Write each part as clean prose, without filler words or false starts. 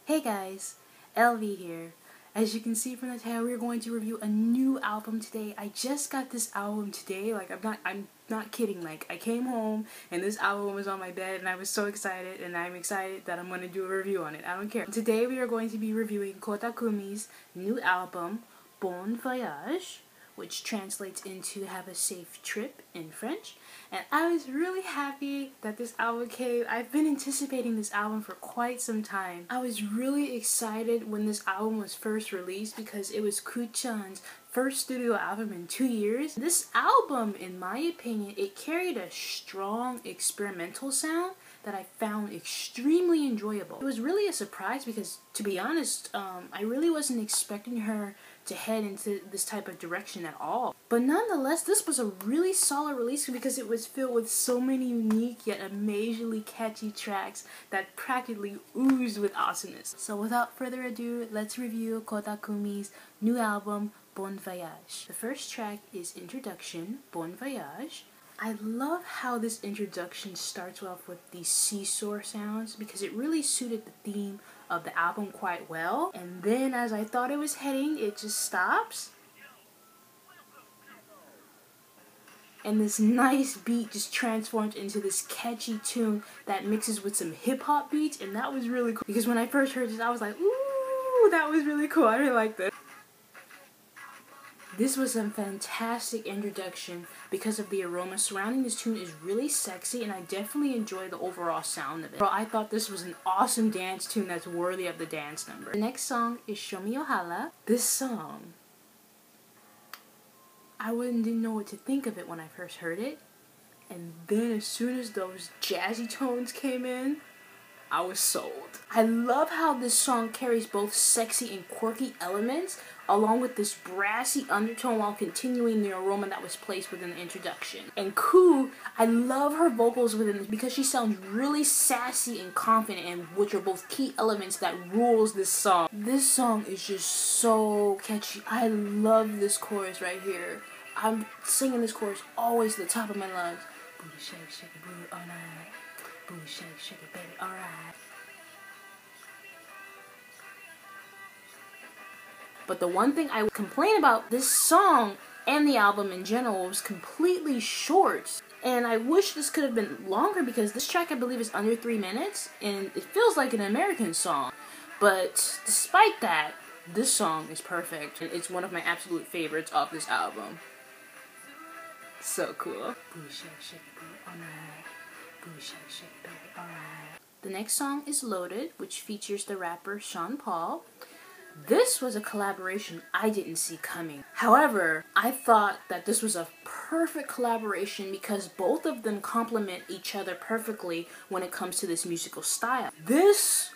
Hey guys, LV here. As you can see from the title, we're going to review a new album today. I just got this album today. I'm not kidding. Like, I came home and this album was on my bed and I was so excited, and I'm excited that I'm going to do a review on it. I don't care. Today we are going to be reviewing Koda Kumi's new album, Bon Voyage, which translates into Have a Safe Trip in French. And I was really happy that this album came. I've been anticipating this album for quite some time. I was really excited when this album was first released because it was Kuchan's first studio album in 2 years. This album, in my opinion, it carried a strong experimental sound that I found extremely enjoyable. It was really a surprise because, to be honest, I really wasn't expecting her to head into this type of direction at all. But nonetheless, this was a really solid release because it was filled with so many unique yet amazingly catchy tracks that practically oozed with awesomeness. So without further ado, let's review Koda Kumi's new album, Bon Voyage. The first track is Introduction, Bon Voyage. I love how this introduction starts off with these seesaw sounds because it really suited the theme of the album quite well. And then as I thought it was heading, it just stops. And this nice beat just transforms into this catchy tune that mixes with some hip-hop beats, and that was really cool. Because when I first heard this, I was like, ooh, that was really cool. I really like this. This was a fantastic introduction because of the aroma surrounding this tune is really sexy, and I definitely enjoy the overall sound of it. Bro, I thought this was an awesome dance tune that's worthy of the dance number. The next song is Show Me Your HOLLA. This song, I didn't know what to think of it when I first heard it, and then as soon as those jazzy tones came in, I was sold. I love how this song carries both sexy and quirky elements along with this brassy undertone while continuing the aroma that was placed within the introduction. And Ku, I love her vocals within this because she sounds really sassy and confident, and which are both key elements that rules this song. This song is just so catchy. I love this chorus right here. I'm singing this chorus always at the top of my lungs. Booty shake, shake it, booty all night. Booty shake, shake it, baby, alright. But the one thing I would complain about this song and the album in general was completely short. And I wish this could have been longer because this track I believe is under 3 minutes and it feels like an American song. But despite that, this song is perfect. And it's one of my absolute favorites off this album. So cool. Booty shake, shake it, booty all night. Booty shake, shake it, baby, alright. The next song is Loaded, which features the rapper Sean Paul. This was a collaboration I didn't see coming. However, I thought that this was a perfect collaboration because both of them complement each other perfectly when it comes to this musical style. This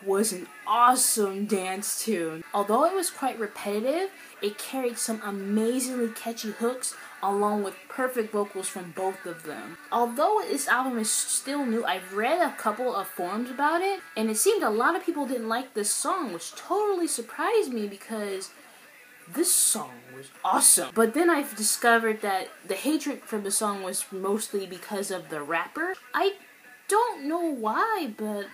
was an awesome dance tune. Although it was quite repetitive, it carried some amazingly catchy hooks along with perfect vocals from both of them. Although this album is still new, I've read a couple of forums about it, and it seemed a lot of people didn't like this song, which totally surprised me because this song was awesome. But then I've discovered that the hatred for the song was mostly because of the rapper. I don't know why, but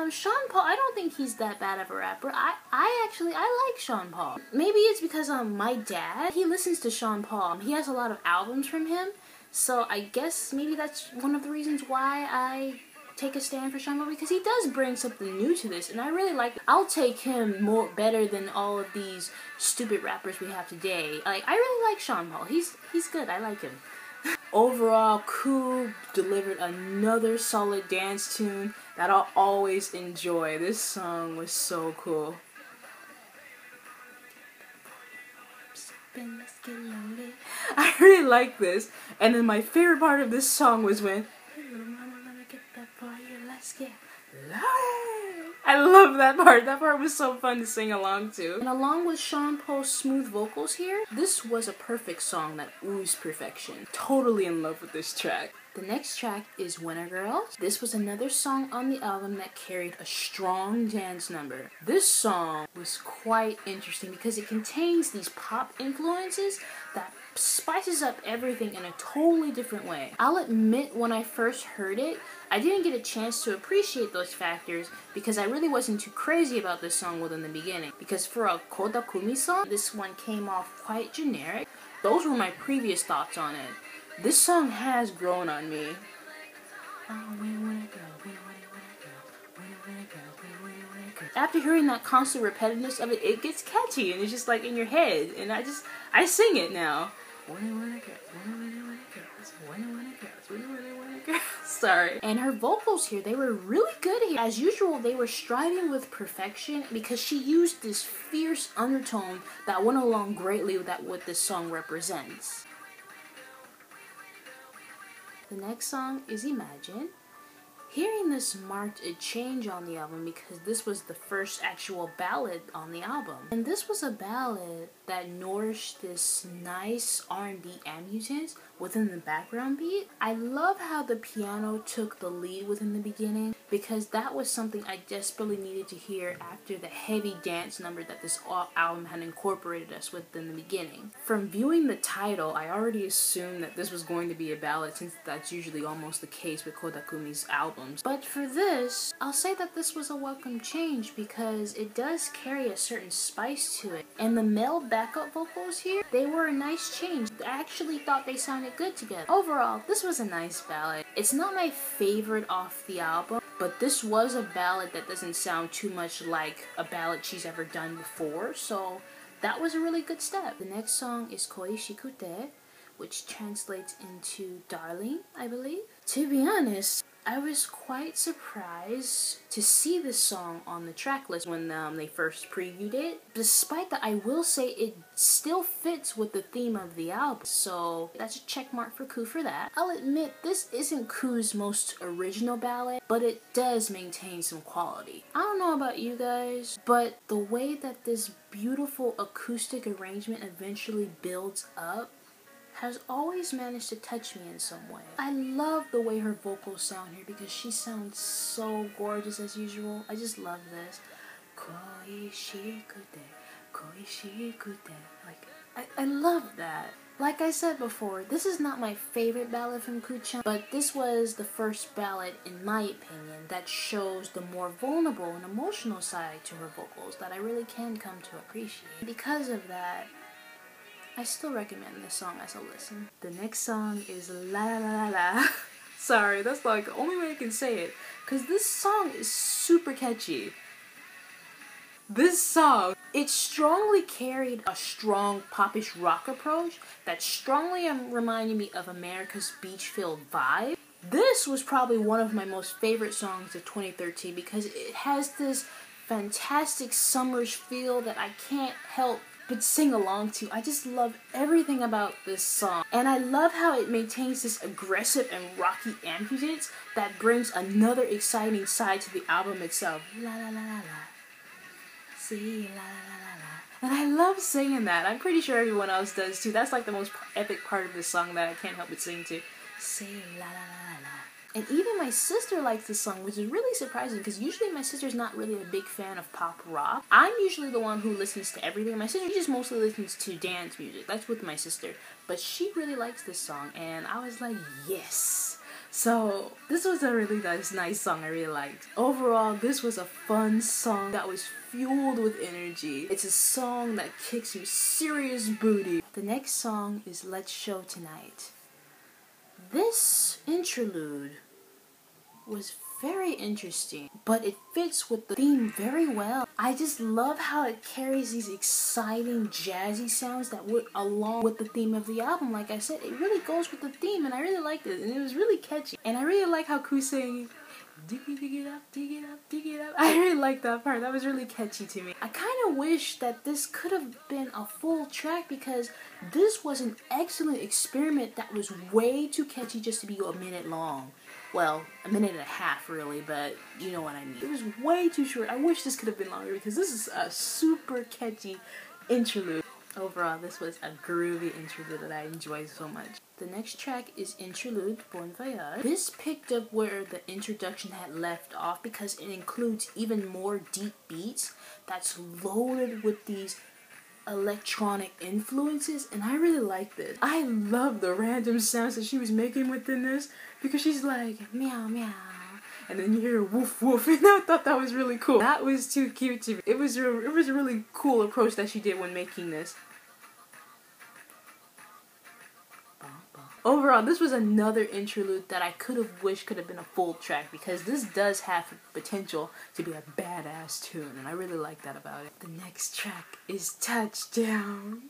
Sean Paul, I don't think he's that bad of a rapper. I like Sean Paul. Maybe it's because my dad, he listens to Sean Paul. He has a lot of albums from him, so I guess maybe that's one of the reasons why I take a stand for Sean Paul, because he does bring something new to this, and I really like it. I'll take him better than all of these stupid rappers we have today. Like, I really like Sean Paul. He's good. I like him. Overall, Ku delivered another solid dance tune that I'll always enjoy. This song was so cool. I really like this. And then my favorite part of this song was when I love that part. That part was so fun to sing along to. And along with Sean Paul's smooth vocals here, this was a perfect song that oozed perfection. Totally in love with this track. The next track is Winter Girls. This was another song on the album that carried a strong dance number. This song was quite interesting because it contains these pop influences that spices up everything in a totally different way. I'll admit, when I first heard it, I didn't get a chance to appreciate those factors because I really wasn't too crazy about this song within the beginning. Because for a Koda Kumi song, this one came off quite generic. Those were my previous thoughts on it. This song has grown on me. After hearing that constant repetitiveness of it, it gets catchy and it's just like in your head, and I sing it now. Sorry. And her vocals here, they were really good here. As usual, they were striving with perfection because she used this fierce undertone that went along greatly with what this song represents. The next song is Imagine. Hearing this marked a change on the album because this was the first actual ballad on the album. And this was a ballad that nourished this nice R&B ambience within the background beat. I love how the piano took the lead within the beginning because that was something I desperately needed to hear after the heavy dance number that this album had incorporated us with in the beginning. From viewing the title, I already assumed that this was going to be a ballad since that's usually almost the case with Koda Kumi's albums. But for this, I'll say that this was a welcome change because it does carry a certain spice to it. And the male backup vocals here, they were a nice change. I actually thought they sounded good together. Overall, this was a nice ballad. It's not my favorite off the album, but this was a ballad that doesn't sound too much like a ballad she's ever done before, so that was a really good step. The next song is恋しくて, which translates into Darling, I believe. To be honest, I was quite surprised to see this song on the track list when they first previewed it. Despite that, I will say it still fits with the theme of the album, so that's a check mark for Ku for that. I'll admit, this isn't Ku's most original ballad, but it does maintain some quality. I don't know about you guys, but the way that this beautiful acoustic arrangement eventually builds up has always managed to touch me in some way. I love the way her vocals sound here because she sounds so gorgeous as usual. I just love this. Like, I love that. Like I said before, this is not my favorite ballad from Ku-chan, but this was the first ballad, in my opinion, that shows the more vulnerable and emotional side to her vocals that I really can come to appreciate. Because of that, I still recommend this song as a listen. The next song is LALALALA. Sorry, that's like the only way I can say it. Because this song is super catchy. This song, it strongly carried a strong popish rock approach that strongly reminded me of America's beach-filled vibe. This was probably one of my most favorite songs of 2013 because it has this fantastic summerish feel that I can't help but sing along to. I just love everything about this song. And I love how it maintains this aggressive and rocky ambience that brings another exciting side to the album itself. La la la la la. See, la la la la. And I love singing that. I'm pretty sure everyone else does too. That's like the most epic part of this song that I can't help but sing to. Say la la la la. And even my sister likes this song, which is really surprising because usually my sister's not really a big fan of pop rock. I'm usually the one who listens to everything. My sister just mostly listens to dance music. That's with my sister. But she really likes this song and I was like, yes. So this was a really nice song I really liked. Overall, this was a fun song that was fueled with energy. It's a song that kicks you serious booty. The next song is Let's Show Tonight. This interlude was very interesting, but it fits with the theme very well. I just love how it carries these exciting jazzy sounds that went along with the theme of the album. Like I said, it really goes with the theme and I really liked it and it was really catchy. And I really like how Ku sang, dig it up, dig it up, dig it up. I really like that part. That was really catchy to me. I kind of wish that this could have been a full track because this was an excellent experiment that was way too catchy just to be a minute long. Well, a minute and a half really, but you know what I mean. It was way too short. I wish this could have been longer because this is a super catchy interlude. Overall, this was a groovy interlude that I enjoyed so much. The next track is Interlude Bon Voyage. This picked up where the introduction had left off because it includes even more deep beats that's loaded with these electronic influences, and I really like this. I love the random sounds that she was making within this because she's like meow meow, and then you hear woof woof, and I thought that was really cool. That was too cute to me. It was a really cool approach that she did when making this. Overall, this was another interlude that I could have wished could have been a full track because this does have potential to be a badass tune, and I really like that about it. The next track is Touchdown.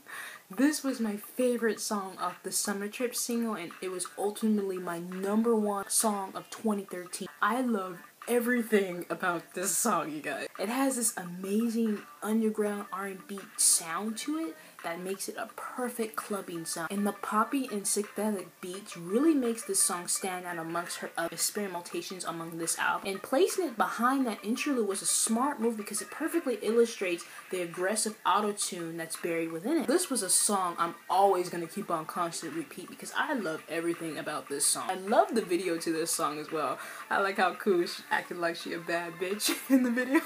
This was my favorite song off the Summer Trip single, and it was ultimately my #1 song of 2013. I love everything about this song, you guys. It has this amazing underground R&B sound to it that makes it a perfect clubbing sound. And the poppy and psychedelic beats really makes this song stand out amongst her other experimentations among this album. And placing it behind that interlude was a smart move because it perfectly illustrates the aggressive auto-tune that's buried within it. This was a song I'm always going to keep on constant repeat because I love everything about this song. I love the video to this song as well. I like how cool she acted like she a bad bitch in the video.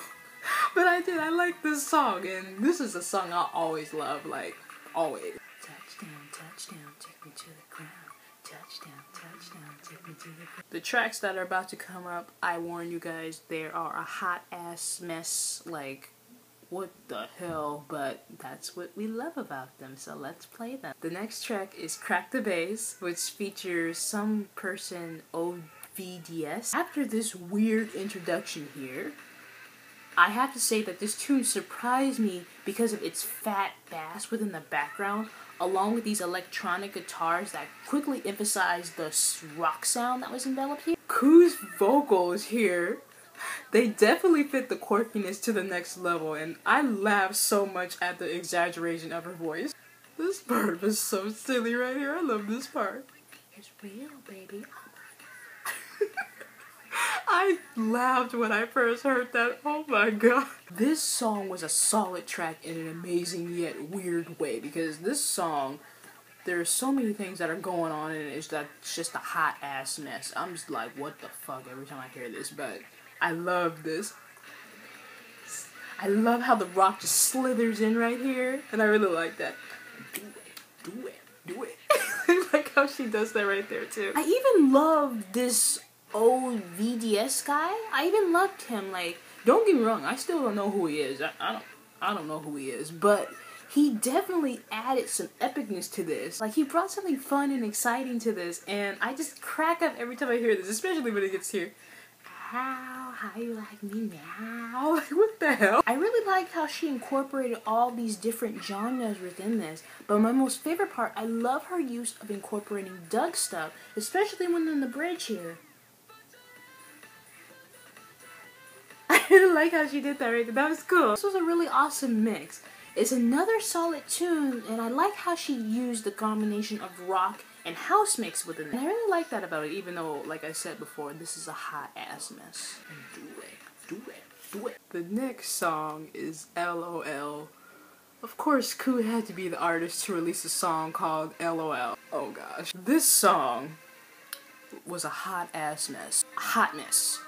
But I like this song, and this is a song I'll always love, like, always. Touchdown, touchdown, take me to the ground. Touchdown, touchdown, take me to the ground. The tracks that are about to come up, I warn you guys, they are a hot-ass mess, like, what the hell, but that's what we love about them, so let's play them. The next track is Crack the Bass, which features some person, OVDS. After this weird introduction here, I have to say that this tune surprised me because of its fat bass within the background, along with these electronic guitars that quickly emphasized the rock sound that was enveloped here. Ku's vocals here, they definitely fit the quirkiness to the next level, and I laughed so much at the exaggeration of her voice. This part was so silly right here. I love this part. It's real, baby. I laughed when I first heard that. Oh my god. This song was a solid track in an amazing yet weird way because this song, there's so many things that are going on in it. It's just a hot ass mess. I'm just like, what the fuck every time I hear this, but I love this. I love how the rock just slithers in right here, and I really like that. Do it, do it, do it. I like how she does that right there too. I even love this OVDS guy. I even loved him. Like, don't get me wrong, I still don't know who he is. I don't know who he is, but he definitely added some epicness to this. Like, he brought something fun and exciting to this, and I just crack up every time I hear this, especially when it gets here. How you like me now? Like, what the hell? I really like how she incorporated all these different genres within this, but my most favorite part, I love her use of incorporating Doug stuff, especially when in the bridge here. I really like how she did that right there. That was cool. This was a really awesome mix. It's another solid tune, and I like how she used the combination of rock and house mix within it. And I really like that about it, even though, like I said before, this is a hot-ass mess. Do it, do it, do it. The next song is LOL. Of course, Ku had to be the artist to release a song called LOL. Oh gosh. This song was a hot-ass mess. A hot mess.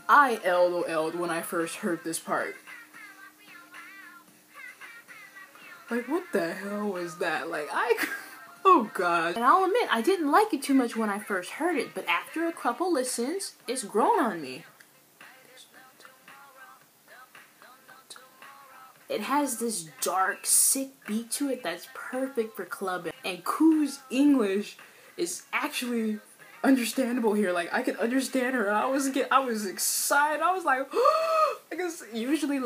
I LOL'd when I first heard this part. Like, what the hell was that? Like, oh gosh. And I'll admit, I didn't like it too much when I first heard it, but after a couple listens, it's grown on me. It has this dark, sick beat to it that's perfect for clubbing. And Ku's English is actually understandable here. Like, I could understand her. I was excited. I was like, I guess usually,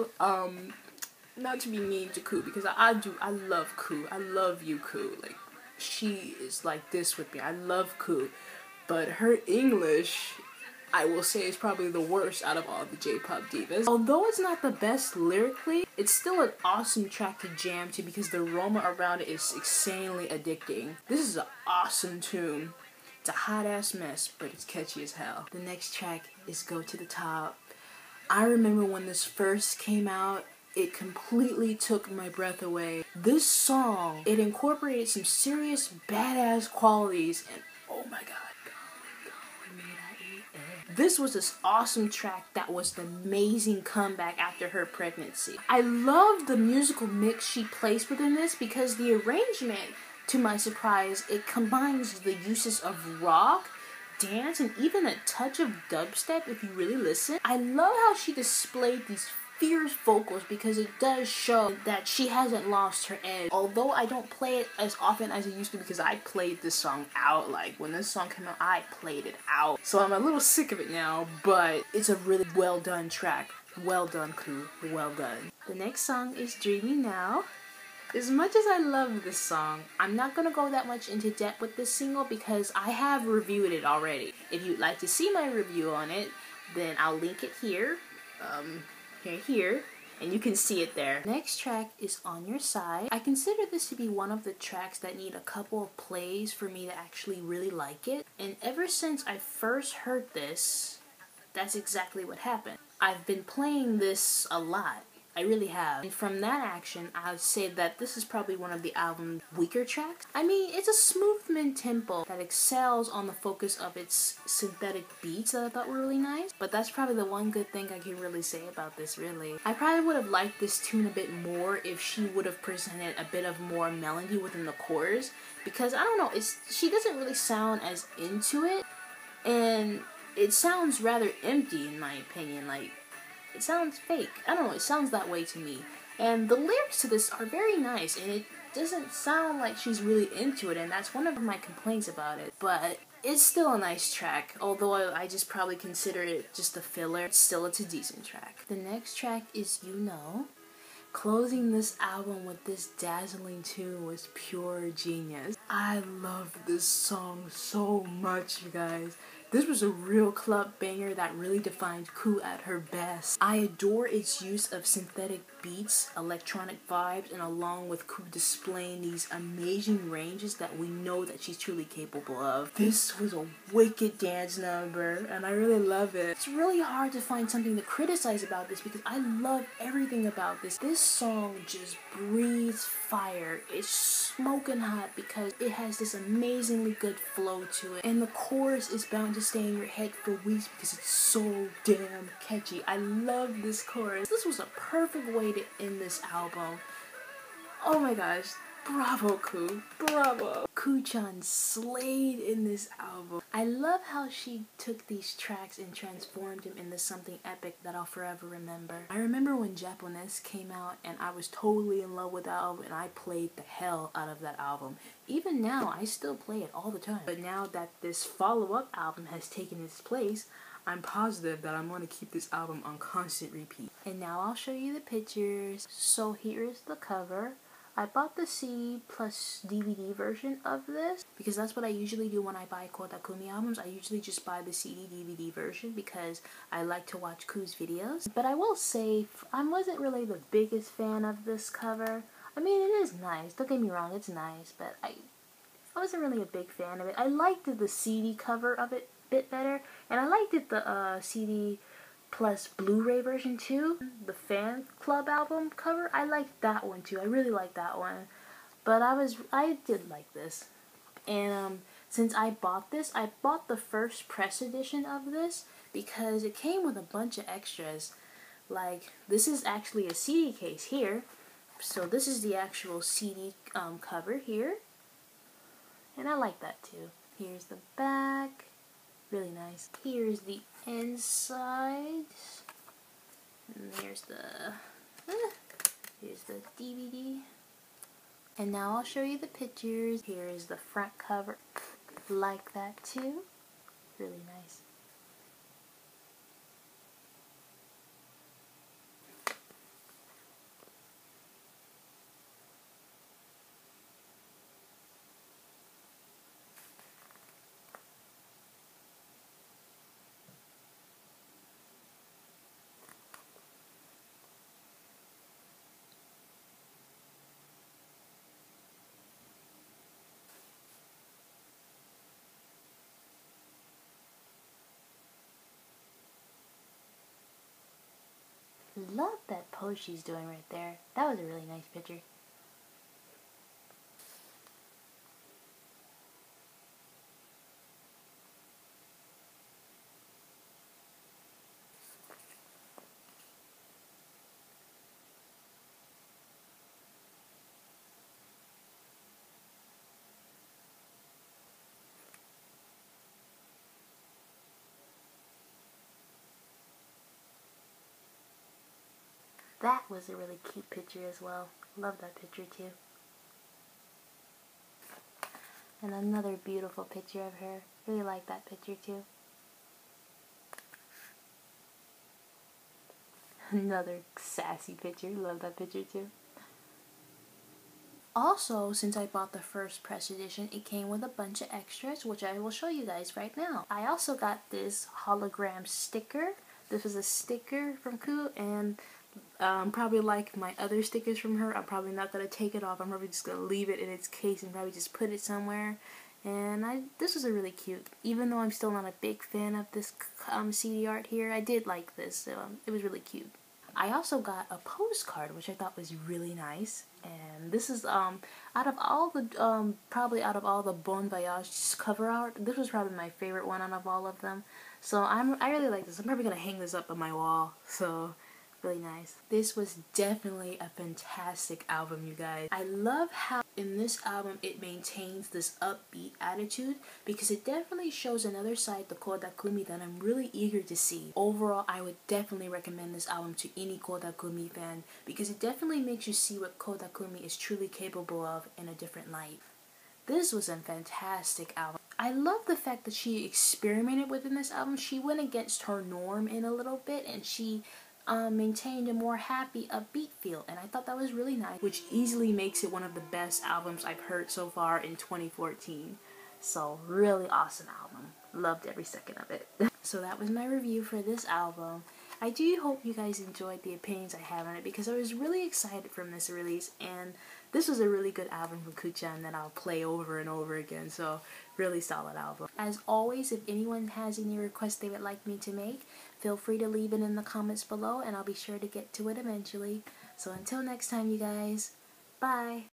not to be mean to Ku, because I love Ku. I love you, Ku. Like, she is like this with me. I love Ku. But her English, I will say, is probably the worst out of all the J-pop divas. Although it's not the best lyrically, it's still an awesome track to jam to because the aroma around it is insanely addicting. This is an awesome tune. It's a hot-ass mess, but it's catchy as hell. The next track is Go to the Top. I remember when this first came out, it completely took my breath away. This song, it incorporated some serious badass qualities, and oh my god. This was this awesome track that was the amazing comeback after her pregnancy. I love the musical mix she placed within this because the arrangement, to my surprise, it combines the uses of rock, dance, and even a touch of dubstep if you really listen. I love how she displayed these fierce vocals because it does show that she hasn't lost her edge. Although I don't play it as often as I used to because I played this song out. Like when this song came out, I played it out. So I'm a little sick of it now, but it's a really well done track. Well done, crew. Well done. The next song is Dreamy Now. As much as I love this song, I'm not gonna go that much into depth with this single because I have reviewed it already. If you'd like to see my review on it, then I'll link it here. Here, and you can see it there. Next track is On Your Side. I consider this to be one of the tracks that need a couple of plays for me to actually really like it. And ever since I first heard this, that's exactly what happened. I've been playing this a lot. I really have. And from that action, I would say that this is probably one of the album's weaker tracks. I mean, it's a smooth mid-tempo that excels on the focus of its synthetic beats that I thought were really nice. But that's probably the one good thing I can really say about this, really. I probably would have liked this tune a bit more if she would have presented a bit of more melody within the chorus. Because, I don't know, she doesn't really sound as into it. And it sounds rather empty, in my opinion. Like, it sounds fake. I don't know, it sounds that way to me. And the lyrics to this are very nice, and it doesn't sound like she's really into it, and that's one of my complaints about it. But it's still a nice track, although I just probably consider it just a filler. It's a decent track. The next track is You Know. Closing this album with this dazzling tune was pure genius. I love this song so much, you guys. This was a real club banger that really defined Koo at her best. I adore its use of synthetic beats, electronic vibes, and along with Koo displaying these amazing ranges that we know that she's truly capable of. This was a wicked dance number, and I really love it. It's really hard to find something to criticize about this because I love everything about this. This song just breathes fire. It's smoking hot because it has this amazingly good flow to it, and the chorus is bound to stay in your head for weeks because it's so damn catchy. I love this chorus. This was a perfect way to end this album. Oh my gosh. Bravo, Koo. Bravo. Koo-chan slayed in this album. I love how she took these tracks and transformed them into something epic that I'll forever remember. I remember when Japanese came out and I was totally in love with that album and I played the hell out of that album. Even now, I still play it all the time. But now that this follow-up album has taken its place, I'm positive that I'm going to keep this album on constant repeat. And now I'll show you the pictures. So here is the cover. I bought the CD plus DVD version of this because that's what I usually do when I buy Koda Kumi albums. I usually just buy the CD DVD version because I like to watch Koo's videos. But I will say, I wasn't really the biggest fan of this cover. I mean, it is nice. Don't get me wrong, it's nice, but I wasn't really a big fan of it. I liked the CD cover of it a bit better, and I liked it the CD plus Blu-ray version too. The Fan Club album cover, I liked that one too. I really liked that one. But I did like this. And since I bought this, I bought the first press edition of this because it came with a bunch of extras. Like, this is actually a CD case here. So this is the actual CD cover here. And I like that too. Here's the back. Really nice. Here's the inside. And here's the DVD. And now I'll show you the pictures. Here is the front cover. Like that too. Really nice. Love that pose she's doing right there. That was a really nice picture. That was a really cute picture as well. Love that picture too. And another beautiful picture of her. Really like that picture too. Another sassy picture. Love that picture too. Also, since I bought the first press edition, it came with a bunch of extras, which I will show you guys right now. I also got this hologram sticker. This was a sticker from Koda, and probably like my other stickers from her, I'm probably not going to take it off. I'm probably just going to leave it in its case and probably just put it somewhere. And this was a really cute, even though I'm still not a big fan of this CD art here, I did like this. It was really cute. I also got a postcard, which I thought was really nice. And this is out of all the probably out of all the Bon Voyage cover art, this was probably my favorite one out of all of them. So I really like this. I'm probably gonna hang this up on my wall. So really nice. This was definitely a fantastic album, you guys. I love how in this album it maintains this upbeat attitude, because it definitely shows another side to Koda Kumi that I'm really eager to see. Overall, I would definitely recommend this album to any Koda Kumi fan, because it definitely makes you see what Koda Kumi is truly capable of in a different light. This was a fantastic album. I love the fact that she experimented within this album. She went against her norm in a little bit, and she maintained a more happy, upbeat feel, and I thought that was really nice, which easily makes it one of the best albums I've heard so far in 2014. So really awesome album. Loved every second of it. So that was my review for this album. I do hope you guys enjoyed the opinions I have on it, because I was really excited from this release, and this was a really good album from Kuchan that I'll play over and over again, so really solid album. As always, if anyone has any requests they would like me to make, feel free to leave it in the comments below, and I'll be sure to get to it eventually. So until next time, you guys, bye!